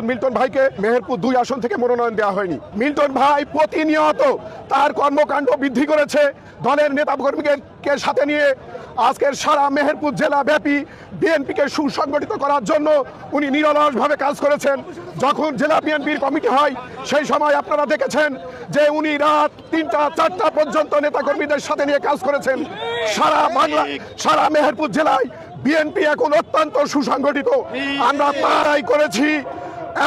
Milton ভাইকে মেহেরপুর 2 আসন থেকে মনোনয়ন দেওয়া হয়নি। মিল্টন ভাই প্রতিনিয়ত তার কর্মকাণ্ড বৃদ্ধি করেছে। দলের নেতাকর্মীকে সাথে নিয়ে আজকের সারা মেহেরপুর জেলা ব্যাপী বিএনপিকে সুসংগঠিত করার জন্য উনি নিরলসভাবে কাজ করেছেন। যখন জেলা বিএনপির কমিটি হয় সেই সময় আপনারা দেখেছেন যে উনি রাত 3টা 4টা পর্যন্ত নেতাকর্মীদের সাথে নিয়ে কাজ করেছেন। সারা বাংলা, সারা মেহেরপুর জেলায় বিএনপি এখন অত্যন্ত সুসংগঠিত। আমরা তারাই করেছি।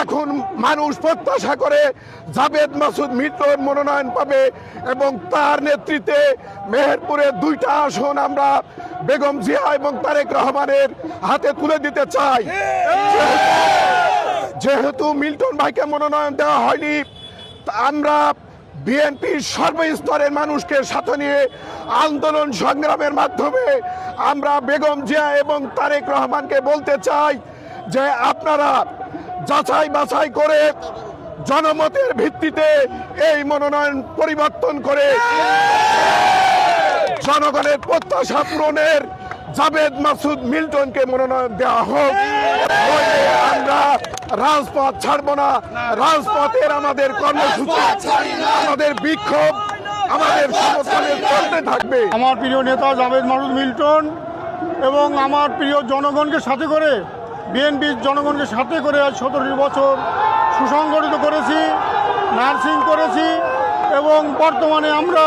এখন মানুষ প্রত্যাশা করে জাবেদ মাসুদ মিল্টন মনোনয়ন পাবে এবং তার নেতৃত্বে মেহেরপুরের 2টা আসন আমরা বেগম জিয়া এবং তারেক রহমানের হাতে তুলে দিতে চাই। যেহেতু মিল্টন ভাইকে মনোনয়ন দেওয়া হয়নি, আমরা বিএনপির সর্বস্তরের মানুষকে সাথে নিয়ে আন্দোলন সংগ্রামের মাধ্যমে আমরা বেগম জিয়া এবং তারেক রহমানকে বলতে চাই যে আপনারা যাচাই বাছাই করে জনমতের ভিত্তিতে এই মনোনয়ন পরিবর্তন করে জনগণের প্রত্যাশা পূরণের জাবেদ মাসুদ মিল্টনকে মনোনয়ন দেওয়া হোক। আমরা রাজপথ ছাড়বো না। রাজপথের আমাদের কর্মসূচি, আমাদের বিক্ষোভ, আমাদের সমর্থনে চলতে থাকবে। আমার প্রিয় নেতা জাবেদ মাসুদ মিল্টন এবং আমার প্রিয় জনগণকে সাথে করে, বিএনপির জনগণকে সাথে করে আজ 17 বছর সুসংগঠিত করেছি, নার্সিং করেছি এবং বর্তমানে আমরা